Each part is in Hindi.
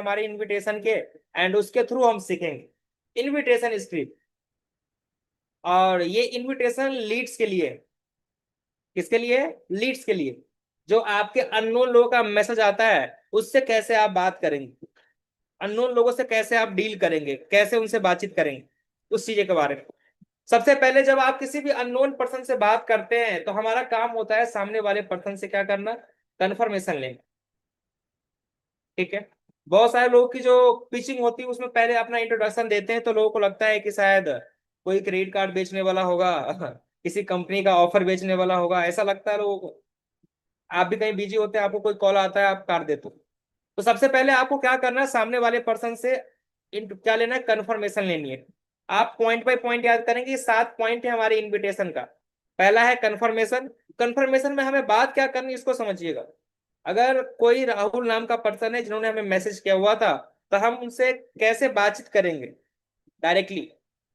हमारे इनविटेशन के, एंड उसके थ्रू हम सीखेंगे इनविटेशन स्क्रिप्ट। और ये इनविटेशन लीड्स के लिए, किसके लिए? लीड्स के लिए। जो आपके अननोन लोगों का मैसेज आता है उससे कैसे आप बात करेंगे, अननोन लोगों से कैसे आप डील करेंगे, कैसे उनसे बातचीत करेंगे, उस चीज के बारे में। सबसे पहले जब आप किसी भी अननोन पर्सन से बात करते हैं तो हमारा काम होता है सामने वाले पर्सन से क्या करना, कंफर्मेशन लेना। ठीक है। बहुत सारे लोगों की जो पिचिंग होती है उसमें पहले अपना इंट्रोडक्शन देते हैं, तो लोगों को लगता है कि शायद कोई क्रेडिट कार्ड बेचने वाला होगा किसी कंपनी का ऑफर बेचने वाला होगा, ऐसा लगता है लोगों को। आप भी कहीं बिजी होते हैं, आपको कोई कॉल आता है, आप काट देते हो। तो सबसे पहले आपको क्या करना है, सामने वाले पर्सन से क्या लेना है, कंफर्मेशन लेनी है। आप पॉइंट बाय पॉइंट याद करेंगे, ये 7 पॉइंट है हमारे इनविटेशन का। पहला है कंफर्मेशन। कंफर्मेशन में हमें बात क्या करनी है इसको समझिएगा। अगर कोई राहुल नाम का पर्सन है जिन्होंने हमें मैसेज किया हुआ था, तो हम उनसे कैसे बातचीत करेंगे डायरेक्टली,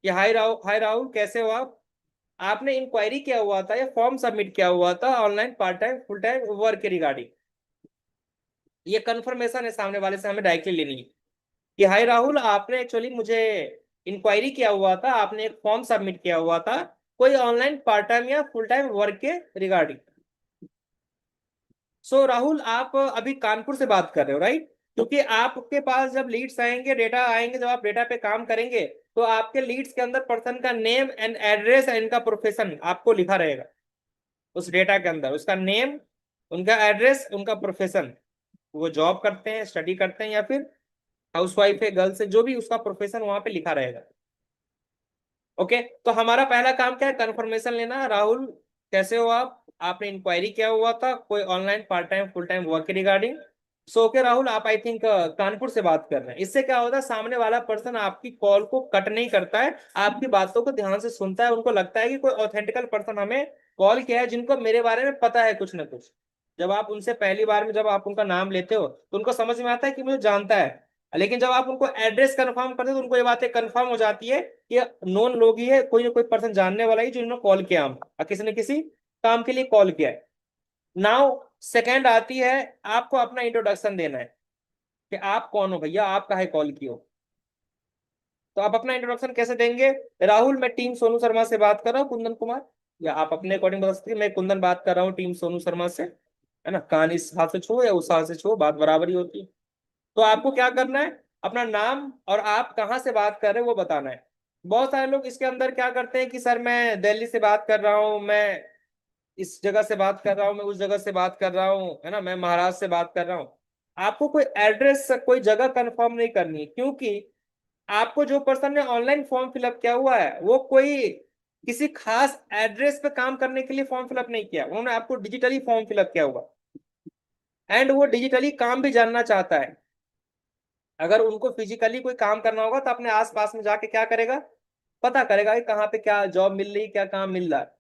कि हाय राहुल कैसे हो आप, आपने इंक्वायरी किया हुआ था या फॉर्म सबमिट किया हुआ था online part time full time work के रिगार्डिंग। ये कंफर्मेशन है सामने वाले से हमें डायरेक्टली लेनी है, कि हाय राहुल आपने एक्चुअली मुझे इंक्वायरी किया हुआ था, आपने एक फॉर्म सबमिट किया हुआ था कोई ऑनलाइन पार्ट टाइम या फुल टाइम वर्क के रिगार्डिंग। सो राहुल आप अभी कानपुर से बात कर रहे हो, राइट? क्योंकि आपके पास जब लीड्स आएंगे, डेटा आएंगे, जब आप डेटा पे काम करेंगे तो आपके लीड्स के अंदर पर्सन का नेम एंड एड्रेस एंड इनका प्रोफेशन आपको लिखा रहेगा। उस डेटा के अंदर उसका नेम, उनका एड्रेस, उनका प्रोफेशन, वो जॉब करते हैं, स्टडी करते हैं, या फिर हाउसवाइफ है, गर्ल्स है, जो भी उसका प्रोफेशन वहां पे लिखा रहेगा। ओके। तो हमारा पहला काम क्या है, कंफर्मेशन लेना। राहुल कैसे हो आप, आपने इंक्वायरी किया हुआ था कोई online part time full time work regarding. So okay Rahul, आप आई थिंक कानपुर से बात कर रहे हैं। इससे क्या होता है, सामने वाला पर्सन आपकी कॉल को कट नहीं करता है, आपकी बातों को ध्यान से सुनता है। उनको लगता है कि कोई ऑथेंटिकल पर्सन हमें कॉल किया है, जिनको मेरे बारे में पता है कुछ ना कुछ। जब आप उनसे पहली बार में जब आप उनका नाम लेते हो तो उनको समझ में आता है कि मुझे जानता है। लेकिन जब आप उनको एड्रेस कंफर्म करते हो तो उनको ये बातें कंफर्म हो जाती है कि नोन लोग ही है, कोई ना कोई पर्सन जानने वाला ही जो इन्होंने कॉल किया हम, और किसी ने किसी काम के लिए कॉल किया है। नाउ सेकंड आती है, आपको अपना इंट्रोडक्शन देना है कि आप कौन हो भैया, आप काहे कॉल किए हो। तो आप अपना इंट्रोडक्शन कैसे देंगे? राहुल मैं टीम सोनू शर्मा से बात कर रहा हूँ, कुंदन कुमार। या आप अपने अकॉर्डिंग बता सकते हैं, मैं कुंदन बात कर रहा हूँ टीम सोनू शर्मा से, है ना। कान इस हाथ से छो या उस हाथ से छो, बात बराबर ही होती है। तो आपको क्या करना है, अपना नाम और आप कहाँ से बात कर रहे हो वो बताना है। बहुत सारे लोग इसके अंदर क्या करते हैं कि सर मैं दिल्ली से बात कर रहा हूँ, मैं इस जगह से बात कर रहा हूँ, मैं उस जगह से बात कर रहा हूँ, है ना, मैं महाराष्ट्र से बात कर रहा हूँ। आपको कोई एड्रेस, कोई जगह कंफर्म नहीं करनी है, क्योंकि आपको जो पर्सन ने ऑनलाइन फॉर्म फिलअप किया हुआ है वो कोई किसी खास एड्रेस पे काम करने के लिए फॉर्म फिलअप नहीं किया, उन्होंने आपको डिजिटली फॉर्म फिलअप किया हुआ, एंड वो डिजिटली काम भी जानना चाहता है। अगर उनको फिजिकली कोई काम करना होगा तो अपने आसपास में जाके क्या करेगा, पता करेगा कि कहाँ पे क्या जॉब मिल रही, क्या काम मिल रहा है।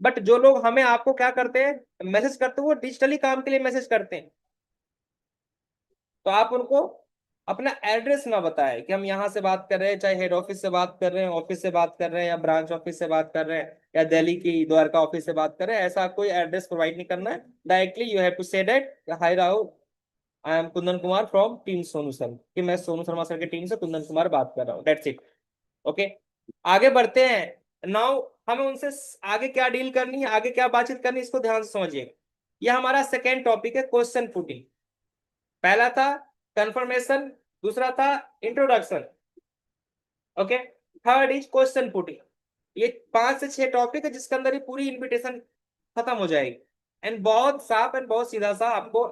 बट जो लोग हमें आपको क्या करते हैं, मैसेज करते हैं, वो डिजिटली काम के लिए मैसेज करते हैं। तो आप उनको अपना एड्रेस ना बताएं कि हम यहाँ से बात कर रहे हैं, चाहे हेड ऑफिस से बात कर रहे हैं, ऑफिस से बात कर रहे हैं, या ब्रांच ऑफिस से बात कर रहे हैं, या दिल्ली की द्वारका ऑफिस से बात कर रहे हैं, ऐसा कोई एड्रेस प्रोवाइड नहीं करना है। Directly you have to say that hi Rahul, I am Kundan Kumar from team Sonu Sharma, कि मैं सोनू शर्मा सर की टीम से कुंदन कुमार बात कर रहा हूँ, दैट्स इट। ओके। आगे बढ़ते हैं। नाउ हमें उनसे आगे क्या डील करनी है, आगे क्या बातचीत करनी है, इसको ध्यान से समझिए। यह हमारा सेकेंड टॉपिक है, क्वेश्चन पुटिंग। पहला था कंफर्मेशन, दूसरा था introduction. Okay. Third is question putting. ये 5 से 6 टॉपिक है जिसके अंदर ये पूरी इनविटेशन खत्म हो जाएगी, एंड बहुत साफ एंड बहुत सीधा सा आपको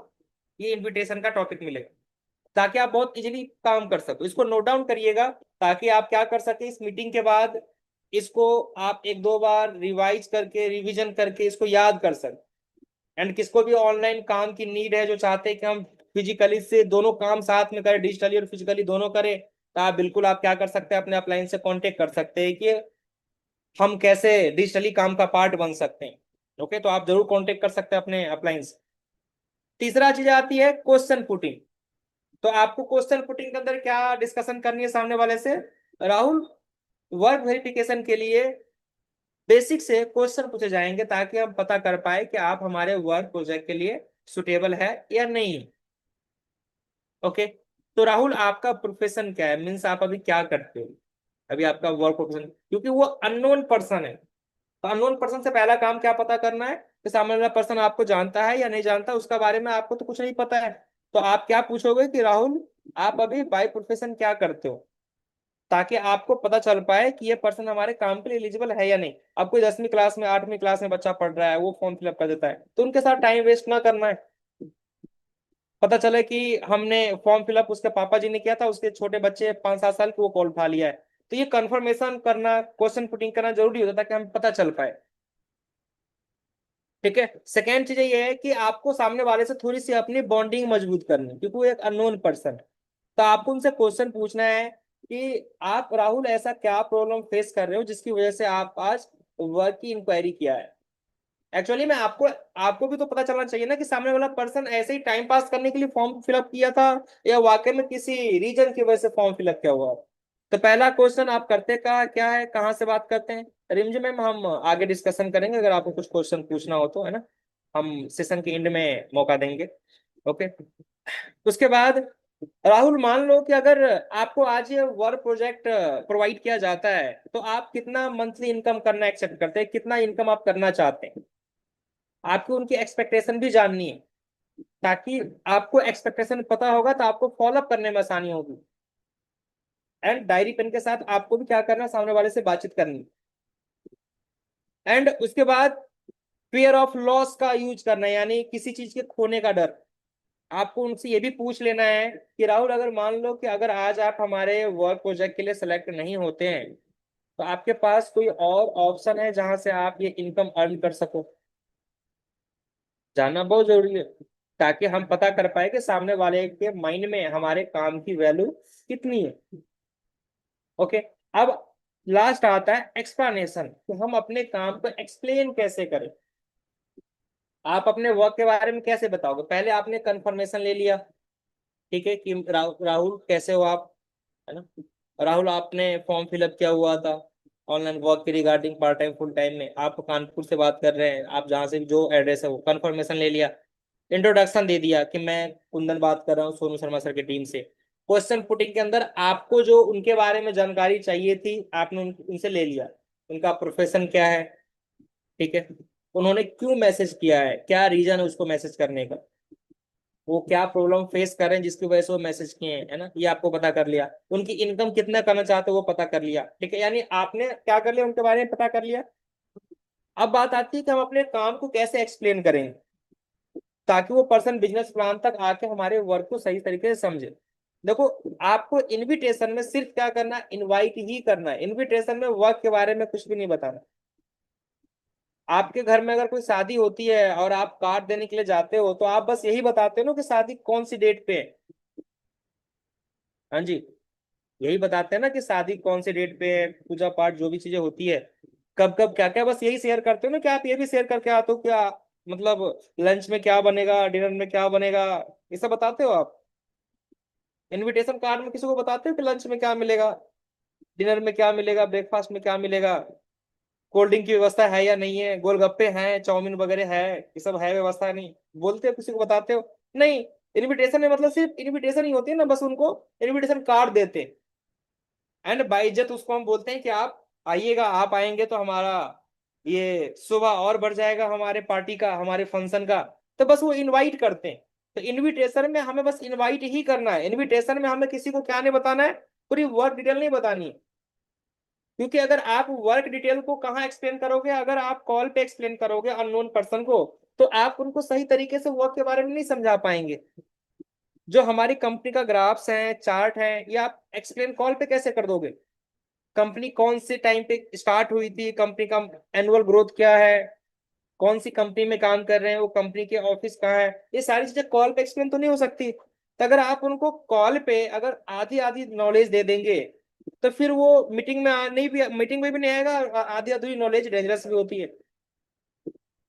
ये इनविटेशन का टॉपिक मिलेगा, ताकि आप बहुत इजीली काम कर सको। इसको नोट डाउन करिएगा, ताकि आप क्या कर सके, इस मीटिंग के बाद इसको आप 1-2 बार रिवाइज करके, रिवीजन करके इसको याद कर सके। एंड किसको भी ऑनलाइन काम की नीड है, जो चाहते हैं कि हम फिजिकली से दोनों काम साथ में करें, डिजिटली और फिजिकली दोनों करें, तो आप बिल्कुल आप क्या कर सकते हैं, अपने अपलाइन से कांटेक्ट कर सकते हैं कि हम कैसे डिजिटली काम का पार्ट बन सकते हैं। ओके, तो आप जरूर कांटेक्ट कर सकते हैं अपने अपलाइन से। तीसरा चीज आती है क्वेश्चन पुटिंग। तो आपको क्वेश्चन पुटिंग के अंदर क्या डिस्कशन करनी है सामने वाले से, राहुल वर्क वेरिफिकेशन के लिए बेसिक से क्वेश्चन पूछे जाएंगे, ताकि हम पता कर पाए कि आप हमारे वर्क प्रोजेक्ट के लिए सुटेबल है या नहीं। ओके। तो राहुल आपका प्रोफेशन क्या है, मीन्स आप अभी क्या करते हो, अभी आपका वर्क प्रोफेशन, क्योंकि वो अननोन पर्सन है। तो अननोन पर्सन से पहला काम क्या पता करना है कि सामने वाला पर्सन आपको जानता है या नहीं जानता, उसका बारे में आपको तो कुछ नहीं पता है। तो आप क्या पूछोगे कि राहुल आप अभी बाय प्रोफेशन क्या करते हो, ताकि आपको पता चल पाए कि ये पर्सन हमारे काम के लिए एलिजिबल है या नहीं। अब कोई 10वीं क्लास में 8वीं क्लास में बच्चा पढ़ रहा है, वो फॉर्म फिलअप कर देता है, तो उनके साथ टाइम वेस्ट ना करना है। पता चले कि हमने फॉर्म फिलअप उसके पापा जी ने किया था, उसके छोटे बच्चे 5-7 साल के, वो कॉल उठा लिया है। तो ये कंफर्मेशन करना, क्वेश्चन पुटिंग करना जरूरी होता है ताकि हमें पता चल पाए। ठीक है, सेकेंड चीज ये है कि आपको सामने वाले से थोड़ी सी अपनी बॉन्डिंग मजबूत करनी है, क्योंकि वो एक अननोन पर्सन है। तो आपको उनसे क्वेश्चन पूछना है कि आप राहुल ऐसा क्या प्रॉब्लम फेस कर रहे हो जिसकी वजह से आप आज वर्क की इंक्वायरी किया है। एक्चुअली में आपको आपको भी तो पता चलना चाहिए ना कि सामने वाला पर्सन ऐसे ही टाइम पास करने के लिए फॉर्म फिलअप किया था या वाकई में किसी रीजन की वजह से फॉर्म फिलअप किया हुआ। तो पहला क्वेश्चन आप करते का क्या है, कहाँ से बात करते हैं। रिमझी मैम हम आगे डिस्कशन करेंगे, अगर आपको कुछ क्वेश्चन पूछना हो तो, है ना, हम सेशन के एंड में मौका देंगे। ओके। उसके बाद राहुल मान लो कि अगर आपको आज ये वर्क प्रोजेक्ट प्रोवाइड किया जाता है, तो आप कितना मंथली इनकम करना एक्सेप्ट करते हैं, कितना इनकम आप करना चाहते हैं। आपको उनकी एक्सपेक्टेशन भी जाननी है, ताकि आपको एक्सपेक्टेशन पता होगा तो आपको फॉलोअप करने में आसानी होगी। एंड डायरी पेन के साथ आपको भी क्या करना है, सामने वाले से बातचीत करनी। एंड उसके बाद फियर ऑफ लॉस का यूज करना है, यानी किसी चीज के खोने का डर। आपको उनसे ये भी पूछ लेना है कि राहुल अगर मान लो कि अगर आज आप हमारे वर्क प्रोजेक्ट के लिए सेलेक्ट नहीं होते हैं, तो आपके पास कोई और ऑप्शन है जहां से आप ये इनकम अर्न कर सको। जानना बहुत जरूरी है, ताकि हम पता कर पाए कि सामने वाले के माइंड में हमारे काम की वैल्यू कितनी है। ओके। अब लास्ट आता है एक्सप्लेनेशन, कि हम अपने काम को एक्सप्लेन कैसे करें। आप अपने वर्क के बारे में कैसे बताओगे, पहले आपने कंफर्मेशन ले लिया, ठीक है, कि राहुल कैसे हो आप, है ना, राहुल आपने फॉर्म फिलअप किया हुआ था ऑनलाइन वर्क के regarding part time full time में, आप कानपुर से बात कर रहे हैं, आप जहाँ से जो एड्रेस है वो कंफर्मेशन ले लिया। इंट्रोडक्शन दे दिया कि मैं कुंदन बात कर रहा हूँ सोनू शर्मा सर की टीम से। क्वेश्चन पुटिंग के अंदर आपको जो उनके बारे में जानकारी चाहिए थी आपने उनसे ले लिया। उनका प्रोफेशन क्या है, ठीक है, उन्होंने क्यों मैसेज किया है, क्या रीजन है उसको मैसेज करने का, वो क्या प्रॉब्लम फेस कर रहे हैं जिसकी वजह से वो मैसेज किए हैं, है ना, ये आपको पता कर लिया। उनकी इनकम कितना करना चाहते हो वो पता कर लिया, ठीक है, यानी आपने क्या कर लिया, उनके बारे में पता कर लिया। अब बात आती है कि हम अपने काम को कैसे एक्सप्लेन करेंगे, ताकि वो पर्सन बिजनेस प्लान तक आके हमारे वर्क को सही तरीके से समझे। देखो, आपको इनविटेशन में सिर्फ क्या करना है, इनवाइट ही करना है, इनविटेशन में वर्क के बारे में कुछ भी नहीं बताना। आपके घर में अगर कोई शादी होती है और आप कार्ड देने के लिए जाते हो, तो आप बस यही बताते हो ना कि शादी कौन सी डेट पे है। हाँ जी, यही बताते हैं ना कि शादी कौन सी डेट पे है, पूजा पाठ जो भी चीजें होती है, कब कब क्या क्या, बस यही शेयर करते हो ना। क्या आप ये भी शेयर करके आते हो क्या, मतलब लंच में क्या बनेगा, डिनर में क्या बनेगा, ये सब बताते हो आप। इनविटेशन कार्ड में किसी को बताते हो कि लंच में क्या मिलेगा, डिनर में क्या मिलेगा, ब्रेकफास्ट में क्या मिलेगा, कोल्ड ड्रिंक की व्यवस्था है या नहीं है, गोलगप्पे हैं, चाउमीन वगैरह है, ये सब है व्यवस्था, नहीं बोलते हो, किसी को बताते हो नहीं। इनविटेशन में मतलब सिर्फ इनविटेशन ही होती है ना, बस उनको इनविटेशन कार्ड देते हैं। एंड बाई इज्जत उसको हम बोलते हैं कि आप आइएगा, आप आएंगे तो हमारा ये सुबह और बढ़ जाएगा, हमारे पार्टी का, हमारे फंक्शन का। तो बस वो इनवाइट करते हैं। तो इनविटेशन में हमें बस इनवाइट ही करना है, इनविटेशन में हमें किसी को क्या नहीं बताना है, पूरी वर्क डिटेल नहीं बतानी है। क्योंकि अगर आप वर्क डिटेल को कहाँ एक्सप्लेन करोगे, अगर आप कॉल पे एक्सप्लेन करोगे अननोन पर्सन को, तो आप उनको सही तरीके से वर्क के बारे में नहीं समझा पाएंगे। जो हमारी कंपनी का ग्राफ्स हैं, चार्ट है, ये आप एक्सप्लेन कॉल पे कैसे कर दोगे। कंपनी कौन से टाइम पे स्टार्ट हुई थी, कंपनी का एनुअल ग्रोथ क्या है, कौन सी कंपनी में काम कर रहे हैं, वो कंपनी के ऑफिस कहाँ है, ये सारी चीजें कॉल पे एक्सप्लेन तो नहीं हो सकती। तो अगर आप उनको कॉल पे अगर आधी आधी नॉलेज दे देंगे, तो फिर वो मीटिंग में नहीं भी, मीटिंग में भी नहीं आएगा। आधी अधूरी नॉलेज डेंजरस भी होती है।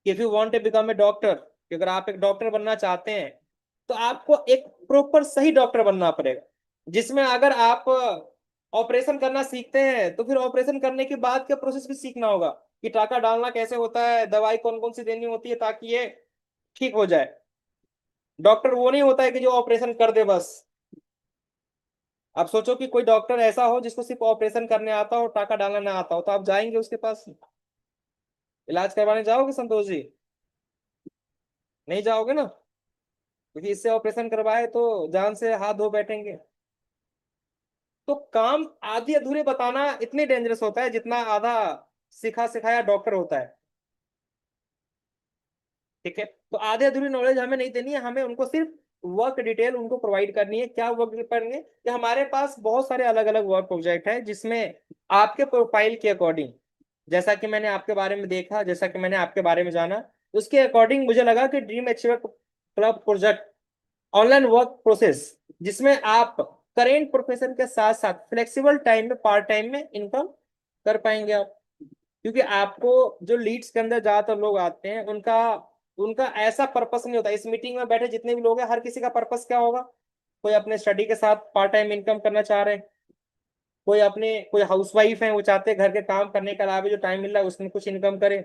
If you want to become a doctor, अगर आप एक डॉक्टर बनना चाहते हैं, तो आपको एक प्रॉपर सही डॉक्टर बनना पड़ेगा, जिसमें अगर आप ऑपरेशन करना सीखते हैं तो फिर ऑपरेशन करने के बाद का प्रोसेस भी सीखना होगा, कि टाका डालना कैसे होता है, दवाई कौन कौन सी देनी होती है ताकि ये ठीक हो जाए। डॉक्टर वो नहीं होता है कि जो ऑपरेशन कर दे बस। अब सोचो कि कोई डॉक्टर ऐसा हो जिसको सिर्फ ऑपरेशन करने आता हो, टाका डालना ना आता हो, तो आप जाएंगे उसके पास, इलाज करवाने जाओगे संतोष जी? नहीं जाओगे ना, क्योंकि इससे ऑपरेशन करवाए तो जान से हाथ धो बैठेंगे। तो काम आधी अधूरे बताना इतने डेंजरस होता है जितना आधा सिखा सिखाया डॉक्टर होता है। ठीक है, तो आधे अधूरी नॉलेज हमें नहीं देनी है, हमें उनको सिर्फ वर्क डिटेल उनको प्रोवाइड करनी है। क्या वर्क करेंगे कि हमारे पास बहुत सारे अलग अलग वर्क प्रोजेक्ट है जिसमें आपके प्रोफाइल के अकॉर्डिंग, जैसा कि मैंने आपके बारे में देखा, जैसा कि मैंने आपके बारे में जाना, उसके अकॉर्डिंग मुझे लगा कि dream achiever club project online work process, जिसमें आप करेंट प्रोफेशन के साथ साथ फ्लेक्सिबल टाइम में, पार्ट टाइम में इनकम कर पाएंगे आप। क्योंकि आपको जो लीड्स के अंदर ज्यादातर लोग आते हैं, उनका उनका ऐसा पर्पस नहीं होता। इस मीटिंग में बैठे जितने भी लोग हैं, हर किसी का पर्पस क्या होगा? कोई अपने स्टडी के साथ पार्ट टाइम इनकम करना चाह रहे हैं, कोई हाउसवाइफ है, वो चाहते हैं घर के काम करने के अलावा जो टाइम मिल रहा है उसमें कुछ इनकम करे।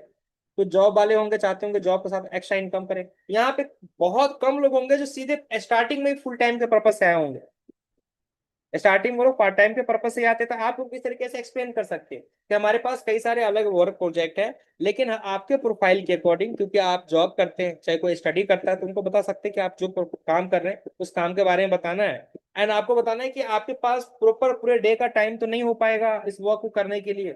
कुछ जॉब वाले होंगे, चाहते होंगे जॉब के साथ एक्स्ट्रा इनकम करें। यहाँ पे बहुत कम लोग होंगे जो सीधे स्टार्टिंग में फुल टाइम के पर्पस से आए होंगे। स्टार्टिंग में लोग पार्ट टाइम के पर्पस से आते, तो आप लोग इस तरीके से एक्सप्लेन कर सकते हैं कि हमारे पास कई सारे अलग वर्क प्रोजेक्ट है, लेकिन आपके प्रोफाइल के अकॉर्डिंग, क्योंकि आप जॉब करते हैं चाहे कोई स्टडी करता है, तो उनको बता सकते हैं कि आप जो काम कर रहे हैं उस काम के बारे में बताना है। एंड आपको बताना है कि आपके पास प्रॉपर पूरे डे का टाइम तो नहीं हो पाएगा इस वर्क को करने के लिए।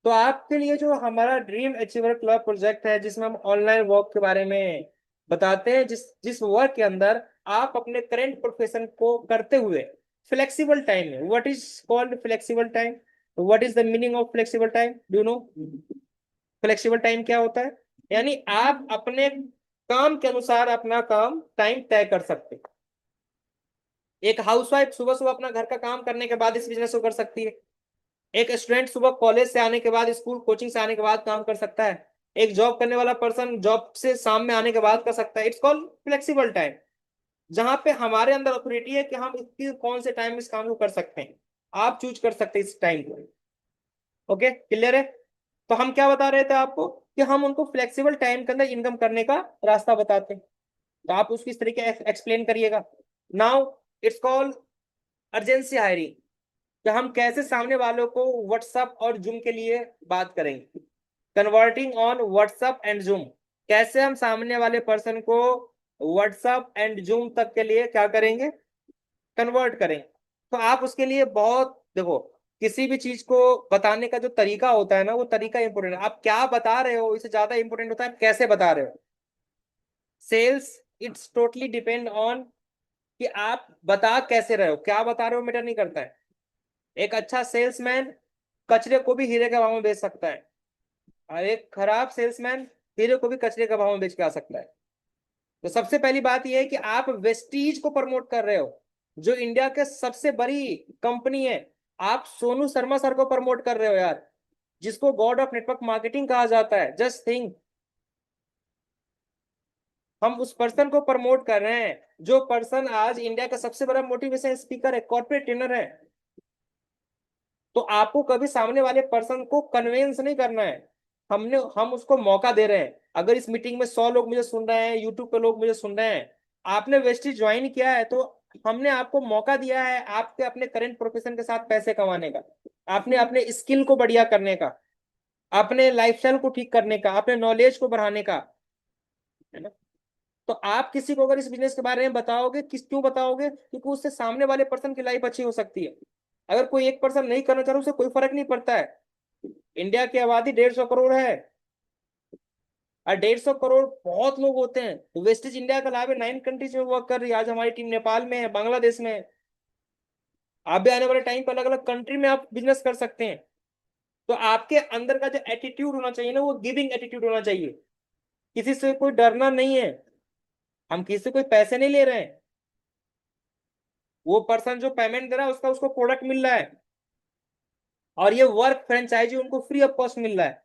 तो आपके लिए जो हमारा ड्रीम अचीवर क्लब प्रोजेक्ट है, जिसमें हम ऑनलाइन वर्क के बारे में बताते हैं, जिस जिस वर्क के अंदर आप अपने करेंट प्रोफेशन को करते हुए फ्लेक्सिबल टाइम में, what is called flexible time, what is the meaning of flexible time, do you know? Flexible time क्या होता है? यानी आप अपने काम के अनुसार अपना काम टाइम तय कर सकते हैं। एक हाउसवाइफ सुबह सुबह अपना घर का काम करने के बाद इस बिजनेस को कर सकती है। एक स्टूडेंट सुबह कॉलेज से आने के बाद, स्कूल कोचिंग से आने के बाद काम कर सकता है। एक जॉब करने वाला पर्सन जॉब से शाम में आने के बाद कर सकता है। इट्स कॉल्ड फ्लेक्सिबल टाइम, जहां पे हमारे अंदर अथॉरिटी है कि हम इसकी कौन से टाइम में इस काम को कर सकते हैं। आप चूज कर सकते हैं इस टाइम को। ओके, क्लियर है? तो हम क्या बता रहे थे आपको कि हम उनको फ्लेक्सिबल टाइम के अंदर इनकम करने का रास्ता बताते हैं। तो आप उसकी इस तरीके एक्सप्लेन करिएगा। Now it's called urgency hiring, कि हम कैसे सामने वालों को व्हाट्सएप और जूम के लिए बात करेंगे। Converting on WhatsApp and zoom, कैसे हम सामने वाले पर्सन को व्हाट्सएप एंड जूम तक के लिए क्या करेंगे? कन्वर्ट करेंगे। तो आप उसके लिए बहुत देखो, किसी भी चीज को बताने का जो तरीका होता है ना, वो तरीका इंपॉर्टेंट है। आप क्या बता रहे हो इससे ज्यादा इंपॉर्टेंट होता है आप कैसे बता रहे हो। Sales, it's totally depend on कि आप बता कैसे रहे हो। क्या बता रहे हो मैटर नहीं करता है। एक अच्छा सेल्समैन कचरे को भी हीरे के भाव में बेच सकता है, और एक खराब सेल्समैन हीरे को भी कचरे के भाव में बेच के आ सकता है। तो सबसे पहली बात यह है कि आप वेस्टीज को प्रमोट कर रहे हो, जो इंडिया के सबसे बड़ी कंपनी है। आप सोनू शर्मा सर को प्रमोट कर रहे हो यार, जिसको गॉड ऑफ नेटवर्क मार्केटिंग कहा जाता है। जस्ट थिंक, हम उस पर्सन को प्रमोट कर रहे हैं जो पर्सन आज इंडिया का सबसे बड़ा मोटिवेशन स्पीकर है, कॉर्पोरेट ट्रेनर है। तो आपको कभी सामने वाले पर्सन को कन्वेंस नहीं करना है। हम उसको मौका दे रहे हैं। अगर इस मीटिंग में 100 लोग मुझे सुन रहे हैं, यूट्यूब पे लोग मुझे सुन रहे हैं, आपने वेस्टी ज्वाइन किया है, तो हमने आपको मौका दिया है आपके अपने करंट प्रोफेशन के साथ पैसे कमाने का, आपने अपने स्किल को बढ़िया करने का, अपने लाइफस्टाइल को ठीक करने का, अपने नॉलेज को बढ़ाने का, है ना? तो आप किसी को अगर इस बिजनेस के बारे में बताओगे, क्यों बताओगे? क्योंकि उससे सामने वाले पर्सन की लाइफ अच्छी हो सकती है। अगर कोई एक पर्सन नहीं करना चाह रहा, उसे कोई फर्क नहीं पड़ता है। इंडिया की आबादी 150 करोड़ है, और 150 करोड़ बहुत लोग होते हैं। तो वेस्टेज इंडिया के अलावा 9 कंट्रीज में वर्क कर रही है। आज हमारी टीम नेपाल में है, बांग्लादेश में है। आप भी आने वाले टाइम पर अलग अलग कंट्री में आप बिजनेस कर सकते हैं। तो आपके अंदर का जो एटीट्यूड होना चाहिए ना, वो गिविंग एटीट्यूड होना चाहिए। किसी से कोई डरना नहीं है। हम किसी से कोई पैसे नहीं ले रहे हैं। वो पर्सन जो पेमेंट दे रहा है, उसका उसको प्रोडक्ट मिल रहा है, और ये वर्क फ्रेंचाइजी उनको फ्री ऑफ कॉस्ट मिल रहा है।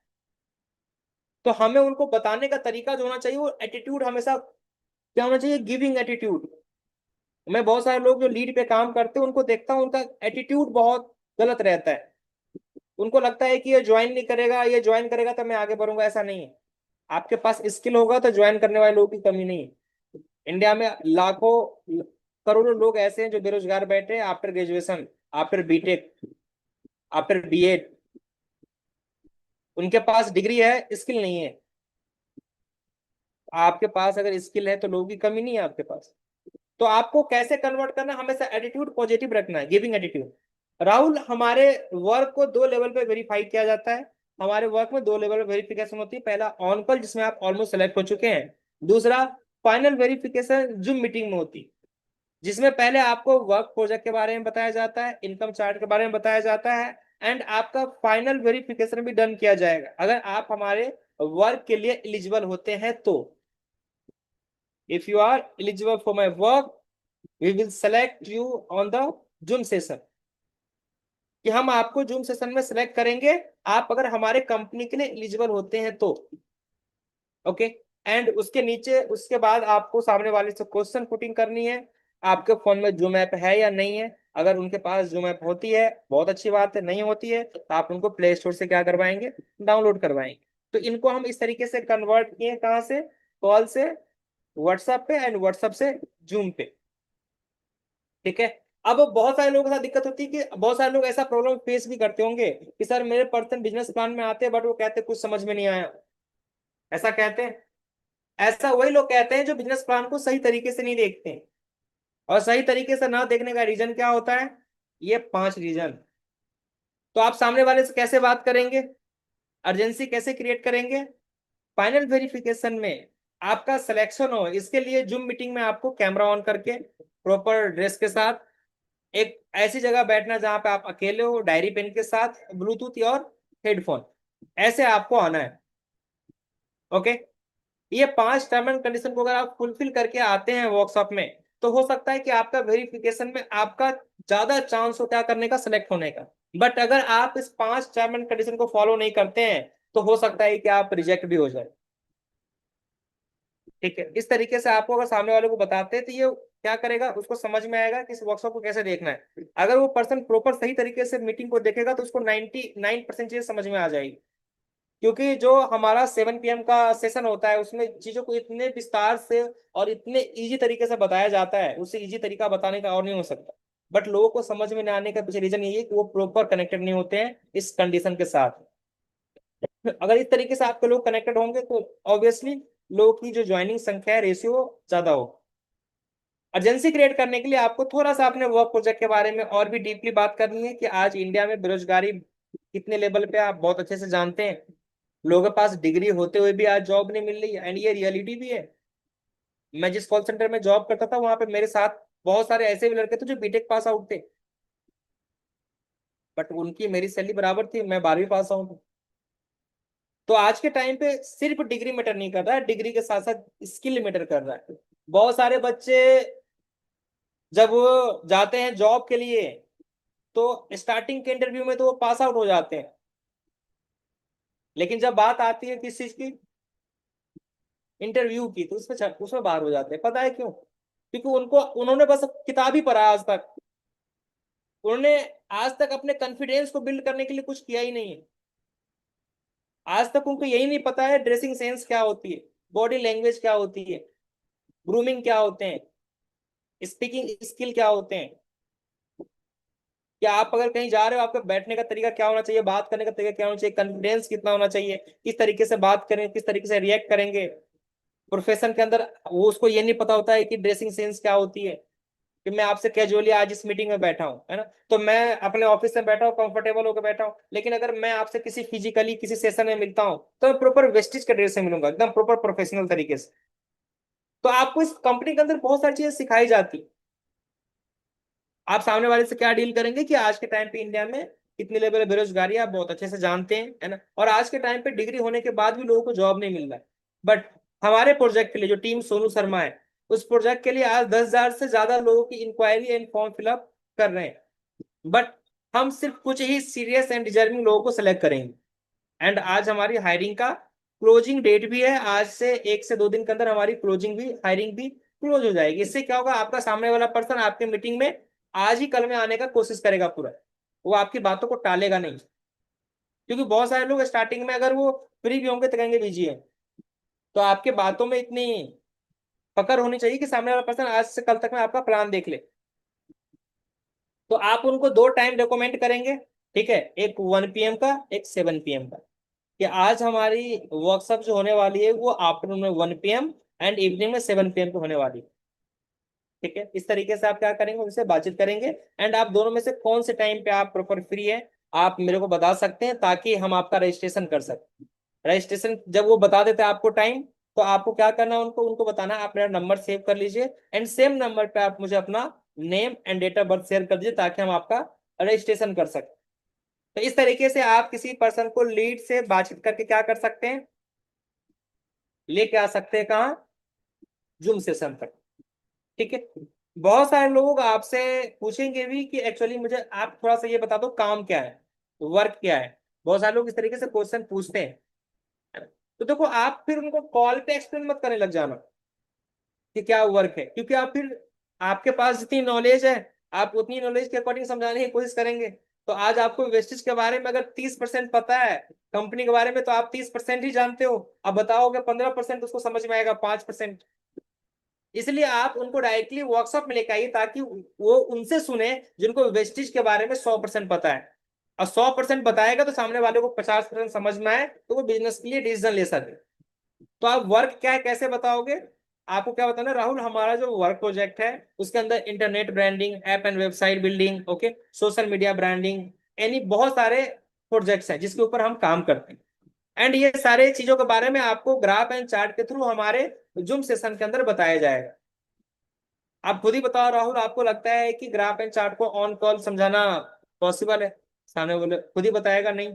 तो हमें उनको बताने का तरीका जो होना चाहिए, वो एटीट्यूड हमेशा क्या होना चाहिए? Giving attitude. मैं बहुत सारे लोग जो लीड पे काम करते हैं उनको देखता हूँ, उनका एटीट्यूड बहुत गलत रहता है। उनको लगता है कि ये ज्वाइन नहीं करेगा, ये ज्वाइन करेगा तो मैं आगे बढ़ूंगा। ऐसा नहीं है। आपके पास स्किल होगा तो ज्वाइन करने वाले लोगों की कमी नहीं है। इंडिया में लाखों करोड़ों लोग ऐसे हैं जो बेरोजगार बैठे हैं after graduation. After BTech, after BEd, उनके पास डिग्री है, स्किल नहीं है। आपके पास अगर स्किल है तो लोगों की कमी नहीं है आपके पास। तो आपको कैसे कन्वर्ट करना, हमेशा एटीट्यूड पॉजिटिव रखना है, गिविंग एटीट्यूड। राहुल, हमारे वर्क को दो लेवल पे वेरीफाई किया जाता है। हमारे वर्क में दो लेवल पे वेरिफिकेशन होती है। पहला ऑन कॉल, जिसमें आप ऑलमोस्ट सेलेक्ट हो चुके हैं। दूसरा फाइनल वेरिफिकेशन जूम मीटिंग में होती है, जिसमें पहले आपको वर्क प्रोजेक्ट के बारे में बताया जाता है, इनकम चार्ट के बारे में बताया जाता है, एंड आपका फाइनल वेरिफिकेशन भी डन किया जाएगा अगर आप हमारे वर्क के लिए एलिजिबल होते हैं तो। If you are eligible for my work, we will select you on the Zoom session, कि हम आपको जूम सेशन में सेलेक्ट करेंगे, आप अगर हमारे कंपनी के लिए एलिजिबल होते हैं तो। ओके। एंड उसके नीचे, उसके बाद आपको सामने वाले से क्वेश्चन पुटिंग करनी है, आपके फोन में जूम ऐप है या नहीं है। अगर उनके पास जूम ऐप होती है, बहुत अच्छी बात है, नहीं होती है तो आप उनको प्ले स्टोर से क्या करवाएंगे, डाउनलोड करवाएंगे। तो इनको हम इस तरीके से कन्वर्ट किए, कहाँ से, कॉल से व्हाट्सएप पे, एंड व्हाट्सएप से जूम पे। ठीक है। अब बहुत सारे लोगों के साथ दिक्कत होती है कि बहुत सारे लोग ऐसा प्रॉब्लम फेस भी करते होंगे कि सर मेरे पर्सन बिजनेस प्लान में आते हैं बट वो कहते हैं कुछ समझ में नहीं आया। ऐसा कहते हैं। ऐसा वही लोग कहते हैं जो बिजनेस प्लान को सही तरीके से नहीं देखते हैं। और सही तरीके से ना देखने का रीजन क्या होता है, ये 5 रीजन। तो आप सामने वाले से कैसे बात करेंगे, अर्जेंसी कैसे क्रिएट करेंगे, फाइनल वेरिफिकेशन में आपका सिलेक्शन हो, इसके लिए जूम मीटिंग में आपको कैमरा ऑन करके प्रॉपर ड्रेस के साथ एक ऐसी जगह बैठना जहां पे आप अकेले हो, डायरी पेन के साथ, ब्लूटूथ और हेडफोन, ऐसे आपको आना है। ओके। ये 5 टर्म एंड कंडीशन को अगर आप फुलफिल करके आते हैं वर्कशॉप में, तो हो सकता है कि आपका वेरिफिकेशन में आपका ज्यादा चांस हो क्या करने का, सिलेक्ट होने का। बट अगर आप इस 5 टर्म एंड कंडीशन को फॉलो नहीं करते हैं, तो हो सकता है कि आप रिजेक्ट भी हो जाए। ठीक है। इस तरीके से आपको अगर सामने वाले को बताते हैं तो ये क्या करेगा, उसको समझ में आएगा कि इस वर्कशॉप को कैसे देखना है। अगर वो पर्सन प्रॉपर सही तरीके से मीटिंग को देखेगा तो उसको 99% चीजें समझ में आ जाएगी। क्योंकि जो हमारा 7 PM का सेशन होता है, उसमें चीजों को इतने विस्तार से और इतने इजी तरीके से बताया जाता है, उससे इजी तरीका बताने का और नहीं हो सकता। बट लोगों को समझ में न आने का पीछे रीजन यही है कि वो प्रॉपर कनेक्टेड नहीं होते हैं इस कंडीशन के साथ। अगर इस तरीके से आपके लोग कनेक्टेड होंगे तो ऑब्वियसली लोगों की जो ज्वाइनिंग संख्या है, रेशियो ज्यादा हो। अर्जेंसी क्रिएट करने के लिए आपको थोड़ा सा अपने वर्क प्रोजेक्ट के बारे में और भी डीपली बात करनी है कि आज इंडिया में बेरोजगारी कितने लेवल पे आप बहुत अच्छे से जानते हैं। लोगों के पास डिग्री होते हुए भी आज जॉब नहीं मिल रही है, एंड ये रियलिटी भी है। मैं जिस कॉल सेंटर में जॉब करता था, वहां पे मेरे साथ बहुत सारे ऐसे भी लड़के थे जो बीटेक पास आउट थे, बट उनकी मेरी सैलरी बराबर थी, मैं 12वीं पास आउट हूँ। तो आज के टाइम पे सिर्फ डिग्री मैटर नहीं कर रहा है, डिग्री के साथ साथ स्किल मैटर कर रहा है। बहुत सारे बच्चे जब वो जाते हैं जॉब के लिए, तो स्टार्टिंग के इंटरव्यू में तो वो पास आउट हो जाते हैं, लेकिन जब बात आती है किस चीज की, इंटरव्यू की, तो उसमें बाहर हो जाते हैं। पता है क्यों? क्योंकि उन्होंने बस किताब ही पढ़ा आज तक। उन्होंने आज तक अपने कॉन्फिडेंस को बिल्ड करने के लिए कुछ किया ही नहीं है। आज तक उनको यही नहीं पता है ड्रेसिंग सेंस क्या होती है, बॉडी लैंग्वेज क्या होती है, ग्रूमिंग क्या होते हैं, स्पीकिंग स्किल क्या होते हैं। कि आप अगर कहीं जा रहे हो, आपका बैठने का तरीका क्या होना चाहिए, बात करने का तरीका क्या होना चाहिए, कॉन्फिडेंस कितना होना चाहिए, किस तरीके से बात करें, किस तरीके से रिएक्ट करेंगे। प्रोफेशन के अंदर वो उसको ये नहीं पता होता है कि ड्रेसिंग सेंस क्या होती है। कि मैं आपसे कैजुअली आज इस मीटिंग में बैठा हूँ, है ना, तो मैं अपने ऑफिस में बैठा हूँ, कंफर्टेबल होकर बैठा हूँ, लेकिन अगर मैं आपसे किसी फिजिकली किसी सेशन में मिलता हूँ, तो मैं प्रॉपर वेस्टिज के ड्रेस से मिलूंगा, एकदम प्रॉपर प्रोफेशनल तरीके से। तो आपको इस कंपनी के अंदर बहुत सारी चीजें सिखाई जाती। आप सामने वाले से क्या डील करेंगे कि आज के टाइम पे इंडिया में कितनी लेवल बेरोजगारी है, आप बहुत अच्छे से जानते हैं, है ना। और आज के टाइम पे डिग्री होने के बाद भी लोगों को जॉब नहीं मिल रहा है। बट हमारे प्रोजेक्ट के लिए जो टीम सोनू शर्मा है, उस प्रोजेक्ट के लिए आज 10,000 से ज्यादा लोगों की इंक्वायरी एंड फॉर्म फिलअप कर रहे हैं। बट हम सिर्फ कुछ ही सीरियस एंड डिजर्विंग लोगों को सिलेक्ट करेंगे। एंड आज हमारी हायरिंग का क्लोजिंग डेट भी है, आज से 1 से 2 दिन के अंदर हमारी क्लोजिंग भी, हायरिंग भी क्लोज हो जाएगी। इससे क्या होगा, आपका सामने वाला पर्सन आपके मीटिंग में आज ही कल में आने का कोशिश करेगा पूरा, वो आपकी बातों को टालेगा नहीं। क्योंकि बहुत सारे लोग स्टार्टिंग में अगर वो फ्री भी होंगे तो कहेंगे बिजी है। तो आपके बातों में इतनी पकड़ होनी चाहिए कि सामने वाला पर्सन आज से कल तक में आपका प्लान देख ले। तो आप उनको दो टाइम रिकमेंड करेंगे, ठीक है, एक 1 PM का, एक 7 PM का, कि आज हमारी वर्कशॉप जो होने वाली है वो आफ्टरनून में 1 PM एंड इवनिंग में 7 PM पे होने वाली है। ठीक है, इस तरीके से आप क्या करेंगे, उनसे बातचीत करेंगे, एंड आप दोनों में से कौन से टाइम पे आप प्रॉपर फ्री है आप मेरे को बता सकते हैं, ताकि हम आपका रजिस्ट्रेशन कर सकें। रजिस्ट्रेशन जब वो बता देते हैं आपको टाइम, तो आपको क्या करना है, उनको उनको बताना है, आप मेरा नंबर सेव कर लीजिए, एंड सेम नंबर पे आप मुझे अपना name and date of birth share कर दीजिए, ताकि हम आपका रजिस्ट्रेशन कर सकें। तो इस तरीके से आप किसी पर्सन को लीड से बातचीत करके क्या कर सकते हैं, लेके आ सकते हैं कहाँ, जूम सेशन तक। ठीक है, बहुत सारे लोग आपसे पूछेंगे भी कि एक्चुअली मुझे आप थोड़ा सा ये बता दो काम क्या है, वर्क क्या है। बहुत सारे लोग इस तरीके से क्वेश्चन पूछते हैं। तो देखो, आप फिर उनको कॉल पे एक्सप्लेन मत करने लग जाना कि क्या वर्क है, क्योंकि आप फिर आपके पास जितनी नॉलेज है आप उतनी नॉलेज के अकॉर्डिंग समझाने की कोशिश करेंगे। तो आज आपको वेस्टेज के बारे में अगर 30% पता है, कंपनी के बारे में तो आप 30% ही जानते हो, अब बताओगे 15% उसको समझ में आएगा 5%। इसलिए आप उनको डायरेक्टली वर्कशॉप में लेकर आइए, ताकि वो उनसे सुने जिनको वेस्टेज के बारे में 100% पता है। और 100% बताएगा तो सामने वाले को 50% समझ में आए, तो वो बिजनेस के लिए डिसीजन ले सके। तो आप वर्क क्या है कैसे बताओगे, आपको क्या बताना राहुल, हमारा जो वर्क प्रोजेक्ट है उसके अंदर internet branding, app and website building, okay, social media branding, यानी बहुत सारे प्रोजेक्ट्स हैं जिसके ऊपर हम काम करते हैं। एंड ये सारे चीजों के बारे में आपको ग्राफ एंड चार्ट के थ्रू हमारे जूम सेशन के अंदर बताया जाएगा। आप खुद ही बताओ राहुल, आपको लगता है कि ग्राफ एंड चार्ट को ऑन कॉल समझाना पॉसिबल है? सामने बोले खुद ही बताएगा नहीं,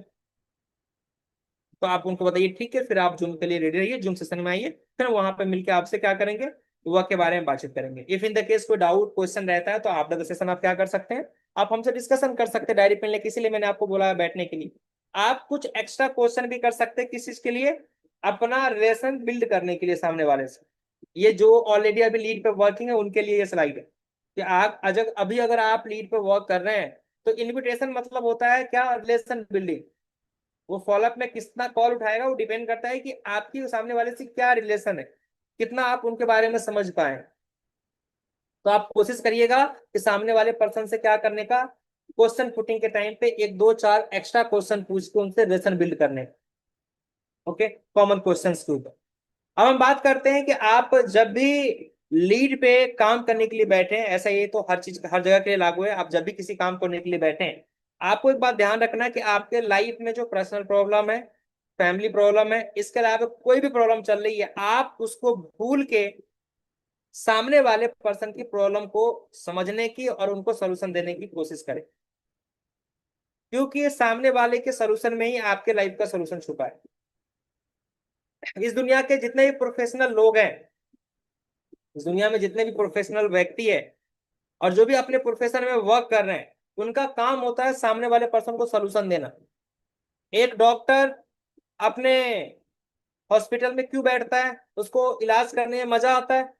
तो आप उनको बताइए ठीक है, फिर आप जूम के लिए रेडी रहिए, जूम सेशन में आइए, फिर वहां पे मिलकर आपसे क्या करेंगे, वर्क के बारे में बातचीत करेंगे। इफ इन द केस कोई डाउट क्वेश्चन रहता है तो आफ्टर द सेशन आप क्या कर सकते हैं, आप हमसे डिस्कशन कर सकते हैं डायरी पेन लेके, इसीलिए मैंने आपको बोला है बैठने के लिए। आप कुछ एक्स्ट्रा क्वेश्चन भी कर सकते हैं, किस चीज के लिए, अपना रिलेशन बिल्ड करने के लिए सामने वाले से। ये जो ऑलरेडी अभी लीड पे वर्किंग है उनके लिए ये स्लाइड है, कि आप अभी अगर आप लीड पे वर्क कर रहे हैं, तो इनविटेशन मतलब होता है क्या, रिलेशन बिल्डिंग। वो फॉलोअप में कितना कॉल उठाएगा वो डिपेंड करता है कि आपकी सामने वाले से क्या रिलेशन है, कितना आप उनके बारे में समझ पाए। तो आप कोशिश करिएगा कि सामने वाले पर्सन से क्या करने का, क्वेश्चन पुटिंग के टाइम पे एक दो चार एक्स्ट्रा क्वेश्चन पूछ के उनसे रिलेशन बिल्ड करने का। ओके, कॉमन क्वेश्चंस के ऊपर। अब हम बात करते हैं कि आप जब भी लीड पे काम करने के लिए बैठे हैं, ऐसा ये तो हर चीज हर जगह के लिए लागू है, आप जब भी किसी काम करने के लिए बैठे हैं, आपको एक बात ध्यान रखना है कि आपके लाइफ में जो पर्सनल प्रॉब्लम है, फैमिली प्रॉब्लम है, इसके अलावा कोई भी प्रॉब्लम चल रही है, आप उसको भूल के सामने वाले पर्सन की प्रॉब्लम को समझने की और उनको सोल्यूशन देने की कोशिश करें, क्योंकि सामने वाले के सोल्यूशन में ही आपके लाइफ का सोल्यूशन छुपा है। इस दुनिया के जितने भी प्रोफेशनल लोग हैं, इस दुनिया में जितने भी प्रोफेशनल व्यक्ति है, और जो भी अपने प्रोफेशन में वर्क कर रहे हैं, उनका काम होता है सामने वाले पर्सन को सोल्यूशन देना। एक डॉक्टर अपने हॉस्पिटल में क्यों बैठता है, उसको इलाज करने में मजा आता है,